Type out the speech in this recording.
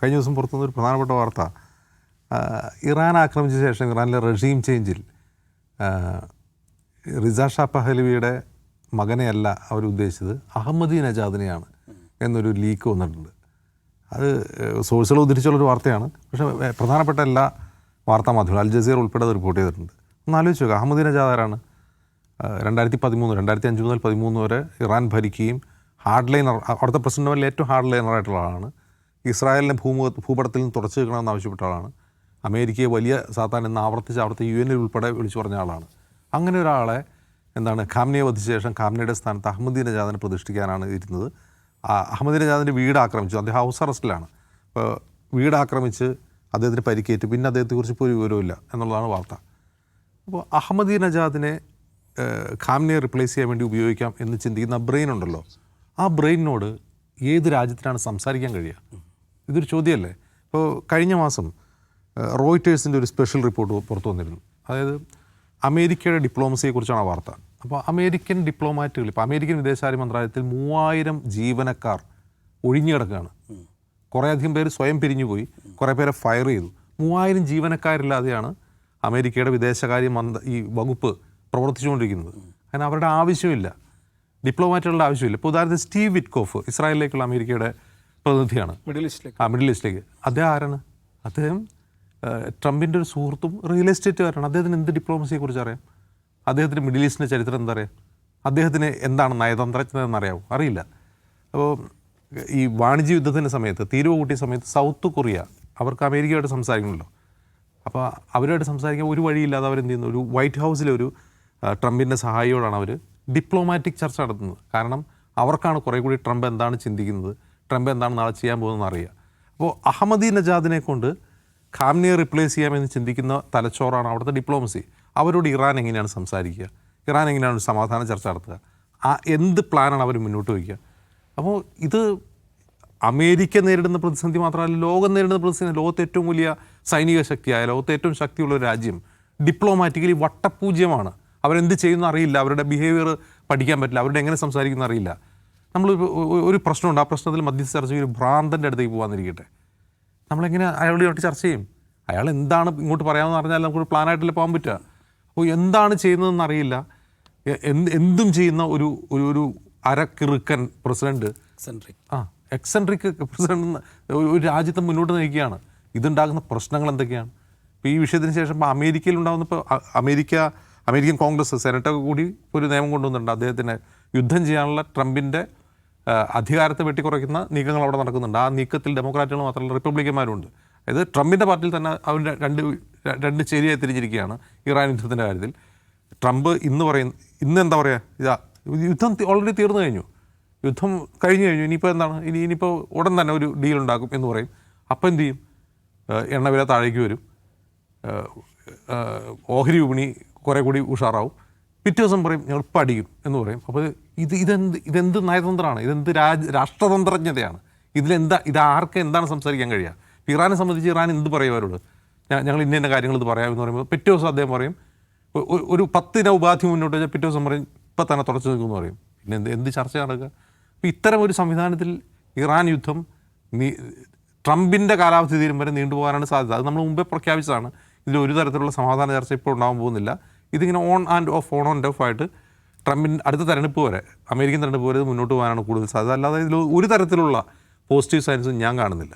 കഴിഞ്ഞ ദിവസം പുറത്തുനിന്നൊരു പ്രധാനപ്പെട്ട വാർത്ത, ഇറാൻ ആക്രമിച്ച ശേഷം ഇറാനിലെ റെജീം ചേഞ്ചിൽ റിസ ഷാ പഹലവിയുടെ മകനെയല്ല അവരുദ്ദേശിച്ചത് അഹമ്മദി നജാദിനെയാണ് എന്നൊരു ലീക്ക് വന്നിട്ടുണ്ട്. അത് സോഴ്സുകൾ ഉദ്ധരിച്ചുള്ളൊരു വാർത്തയാണ്. പക്ഷേ പ്രധാനപ്പെട്ട എല്ലാ വാർത്താ മാധ്യമങ്ങളും അൽ ജസീറ ഉൾപ്പെടെ അത് റിപ്പോർട്ട് ചെയ്തിട്ടുണ്ട്. ഒന്ന് ആലോചിച്ച് നോക്കുക, അഹമ്മദി നജാദ് ആരാണ്? 2005 മുതൽ 2013 വരെ ഇറാൻ ഭരിക്കുകയും ഹാർഡ് ലൈനർ, അവിടുത്തെ പ്രസിഡന്റിൽ ഏറ്റവും ഹാർഡ് ലൈനറായിട്ടുള്ള ആളാണ്. ഇസ്രായേലിനെ ഭൂപടത്തിൽ നിന്ന് തുടച്ചു വെക്കണമെന്ന് ആവശ്യപ്പെട്ട ആളാണ്. അമേരിക്കയെ വലിയ സാത്താൻ എന്ന് ആവർത്തിച്ച് UN ഉൾപ്പെടെ വിളിച്ചു പറഞ്ഞ ആളാണ്. അങ്ങനെ ഒരാളെ ഖാംനയെ വധിച്ച ശേഷം ഖാംനയുടെ സ്ഥാനത്ത് അഹമ്മദി നജാദിനെ പ്രതിഷ്ഠിക്കാനാണ് ഇരുന്നത്. അഹമ്മദി നജാദിൻ്റെ വീട് ആക്രമിച്ചു. അദ്ദേഹം ഹൗസ് അറസ്റ്റിലാണ്. അപ്പോൾ വീട് ആക്രമിച്ച് അദ്ദേഹത്തിന് പരിക്കേറ്റ്, പിന്നെ അദ്ദേഹത്തെക്കുറിച്ച് ഇപ്പോൾ ഒരു വിവരമില്ല എന്നുള്ളതാണ് വാർത്ത. അപ്പോൾ അഹമ്മദി നജാദിനെ ഖാംനയെ റിപ്ലേസ് ചെയ്യാൻ വേണ്ടി ഉപയോഗിക്കാം എന്ന് ചിന്തിക്കുന്ന ബ്രെയിൻ ഉണ്ടല്ലോ, ആ ബ്രെയിനോട് ഏത് രാജ്യത്തിനാണ് സംസാരിക്കാൻ കഴിയുക? ഇതൊരു ചോദ്യമല്ലേ. ഇപ്പോൾ കഴിഞ്ഞ മാസം റോയിറ്റേഴ്സിൻ്റെ ഒരു സ്പെഷ്യൽ റിപ്പോർട്ട് പുറത്തു വന്നിരുന്നു. അതായത് അമേരിക്കയുടെ ഡിപ്ലോമസിയെക്കുറിച്ചാണ് ആ വാർത്ത. അപ്പോൾ അമേരിക്കൻ ഡിപ്ലോമാറ്റുകൾ, ഇപ്പോൾ അമേരിക്കൻ വിദേശകാര്യ മന്ത്രാലയത്തിൽ 3000 ജീവനക്കാർ ഒഴിഞ്ഞു കിടക്കുകയാണ്. കുറേയധികം പേര് സ്വയം പിരിഞ്ഞുപോയി, കുറേ പേരെ ഫയർ ചെയ്തു. 3000 ജീവനക്കാരില്ലാതെയാണ് അമേരിക്കയുടെ വിദേശകാര്യ വകുപ്പ് പ്രവർത്തിച്ചുകൊണ്ടിരിക്കുന്നത്. അതിന് അവരുടെ ആവശ്യമില്ല, ഡിപ്ലോമാറ്റുകളുടെ ആവശ്യമില്ല. ഇപ്പോൾ ഉദാഹരണത്തിന് സ്റ്റീവ് വിറ്റ്കോഫ് ഇസ്രായേലിലേക്കുള്ള അമേരിക്കയുടെ പ്രതിനിധിയാണ്, മിഡിൽ ഈസ്റ്റിലേക്ക്. അദ്ദേഹം ആരാണ്? അദ്ദേഹം ട്രംപിൻ്റെ ഒരു സുഹൃത്തും റിയൽ എസ്റ്റേറ്റുകാരാണ്. അദ്ദേഹത്തിന് എന്ത് ഡിപ്ലോമസിയെക്കുറിച്ച് അറിയാം? അദ്ദേഹത്തിന് മിഡിൽ ഈസ്റ്റിൻ്റെ ചരിത്രം എന്താ അറിയാം? അദ്ദേഹത്തിന് എന്താണ് നയതന്ത്രജ്ഞത എന്നറിയാമോ? അറിയില്ല. അപ്പോൾ ഈ വാണിജ്യ യുദ്ധത്തിൻ്റെ സമയത്ത്, തീരുവ കൂട്ടിയ സമയത്ത് സൗത്ത് കൊറിയ അവർക്ക് അമേരിക്കയുമായിട്ട് സംസാരിക്കണമല്ലോ. അപ്പോൾ അവരുമായിട്ട് സംസാരിക്കാൻ ഒരു വഴിയില്ലാതെ അവരെന്ത് ചെയ്യുന്നു? ഒരു വൈറ്റ് ഹൗസിലൊരു ട്രംപിൻ്റെ സഹായിയോടാണ് അവർ ഡിപ്ലോമാറ്റിക് ചർച്ച നടത്തുന്നത്. കാരണം അവർക്കാണ് കുറേ കൂടി ട്രംപ് എന്താണ് ചിന്തിക്കുന്നത്, ട്രംപ് എന്താണ് നാളെ ചെയ്യാൻ പോകുന്നതെന്ന് അറിയുക. അപ്പോൾ അഹമ്മദി നജാദിനെ കൊണ്ട് ഖാംനയെ റിപ്ലേസ് ചെയ്യാമെന്ന് ചിന്തിക്കുന്ന തലച്ചോറാണ് അവിടുത്തെ ഡിപ്ലോമസി. അവരോട് ഇറാൻ എങ്ങനെയാണ് സംസാരിക്കുക? ഇറാൻ എങ്ങനെയാണ് സമാധാന ചർച്ച നടത്തുക? എന്ത് പ്ലാനാണ് അവർ മുന്നോട്ട് വയ്ക്കുക? അപ്പോൾ ഇത് അമേരിക്ക നേരിടുന്ന പ്രതിസന്ധി മാത്രമല്ല, ലോകം നേരിടുന്ന പ്രതിസന്ധി. ലോകത്തെ ഏറ്റവും വലിയ സൈനിക ശക്തിയായ, ലോകത്തെ ഏറ്റവും ശക്തിയുള്ള ഒരു രാജ്യം ഡിപ്ലോമാറ്റിക്കലി വട്ടപൂജ്യമാണ്. അവരെന്ത് ചെയ്യുന്ന അറിയില്ല, അവരുടെ ബിഹേവിയർ പഠിക്കാൻ പറ്റില്ല, അവരുടെ എങ്ങനെ സംസാരിക്കുന്ന അറിയില്ല. നമ്മൾ ഒരു പ്രശ്നമുണ്ട്, ആ പ്രശ്നത്തിൽ മധ്യസ്ഥ ചർച്ച ഒരു ഭ്രാന്തൻ്റെ അടുത്തേക്ക് പോകാമെന്നിരിക്കട്ടെ, നമ്മളെങ്ങനെ അയാളോട് ചർച്ച ചെയ്യും? അയാൾ എന്താണ് ഇങ്ങോട്ട് പറയാമെന്ന് പറഞ്ഞാൽ നമുക്കൊരു പ്ലാനായിട്ടല്ലേ പോകാൻ പറ്റുക. അപ്പോൾ എന്താണ് ചെയ്യുന്നതെന്ന് അറിയില്ല, എന്തും ചെയ്യുന്ന ഒരു അരക്കിറുക്കൻ പ്രസിഡന്റ്, എക്സെൻട്രിക് പ്രസിഡന്റ് ഒരു രാജ്യത്തെ മുന്നോട്ട് നയിക്കുകയാണ്. ഇതുണ്ടാകുന്ന പ്രശ്നങ്ങൾ എന്തൊക്കെയാണ്? ഇപ്പോൾ ഈ വിഷയത്തിന് ശേഷം അമേരിക്കയിൽ ഉണ്ടാകുന്ന, ഇപ്പോൾ അമേരിക്കൻ കോൺഗ്രസ് സെനറ്റൊക്കെ കൂടി ഒരു നിയമം കൊണ്ടുവന്നിട്ടുണ്ട്. അദ്ദേഹത്തിന് യുദ്ധം ചെയ്യാനുള്ള ട്രംപിൻ്റെ അധികാരത്തെ വെട്ടിക്കുറയ്ക്കുന്ന നീക്കങ്ങൾ അവിടെ നടക്കുന്നുണ്ട്. ആ നീക്കത്തിൽ ഡെമോക്രാറ്റുകൾ മാത്രമല്ല റിപ്പബ്ലിക്കന്മാരുണ്ട്. അതായത് ട്രംപിൻ്റെ പാർട്ടിയിൽ തന്നെ അവർ രണ്ട് ചേരിയായി തിരിഞ്ഞിരിക്കുകയാണ് ഇറാൻ യുദ്ധത്തിൻ്റെ കാര്യത്തിൽ. ട്രംപ് ഇന്ന് എന്താ പറയുക, യുദ്ധം ഓൾറെഡി തീർന്നു കഴിഞ്ഞു, യുദ്ധം കഴിഞ്ഞു, ഇനിയിപ്പോൾ എന്താണ്, ഇനിയിപ്പോൾ ഉടൻ തന്നെ ഒരു ഡീൽ ഉണ്ടാക്കും എന്ന് പറയും. അപ്പോൾ എന്ത് ചെയ്യും? എണ്ണവില താഴേക്ക് വരും, ഓഹരി വിപണി കുറേ കൂടി ഉഷാറാവും. പിറ്റേ ദിവസം പറയും ഞങ്ങൾ പഠിക്കും എന്ന് പറയും. അപ്പോൾ ഇതെന്ത് നയതന്ത്രമാണ്? ഇതെന്ത് രാഷ്ട്രതന്ത്രജ്ഞതയാണ്? ഇതാർക്ക് എന്താണ് സംസാരിക്കാൻ കഴിയുക? ഇറാനെ സംബന്ധിച്ച് ഇറാൻ എന്ത് പറയും അവരോട്? ഞങ്ങൾ ഇന്ന കാര്യങ്ങൾ ഇത് പറയാമെന്ന് പറയുമ്പോൾ പിറ്റേ ദിവസം അദ്ദേഹം പറയും, ഒരു 10 ഉപാധി മുന്നോട്ട് വെച്ചാൽ പിറ്റേ ദിവസം പറയും ഇപ്പം തന്നെ തുടച്ചു നിൽക്കുമെന്ന് പറയും. പിന്നെ എന്ത് ചർച്ച നടക്കുക? അപ്പോൾ ഇത്തരം ഒരു സംവിധാനത്തിൽ ഇറാൻ യുദ്ധം ട്രംപിൻ്റെ കാലാവധി തീരും വരെ നീണ്ടുപോകാനാണ് സാധ്യത. അത് നമ്മൾ മുമ്പേ പ്രഖ്യാപിച്ചതാണ്. ഇതിൽ ഒരു തരത്തിലുള്ള സമാധാന ചർച്ച ഇപ്പോൾ ഉണ്ടാകാൻ പോകുന്നില്ല. ഇതിങ്ങനെ ഓൺ ആൻഡ് ഓഫ് ആയിട്ട് ട്രംപിൻ്റെ അടുത്ത തെരഞ്ഞെടുപ്പ് വരെ, അമേരിക്കൻ തെരഞ്ഞെടുപ്പ് വരെ മുന്നോട്ട് പോകാനാണ് കൂടുതൽ സാധ്യത. അല്ലാതെ ഇതിൽ ഒരു തരത്തിലുള്ള പോസിറ്റീവ് സയൻസും ഞാൻ കാണുന്നില്ല.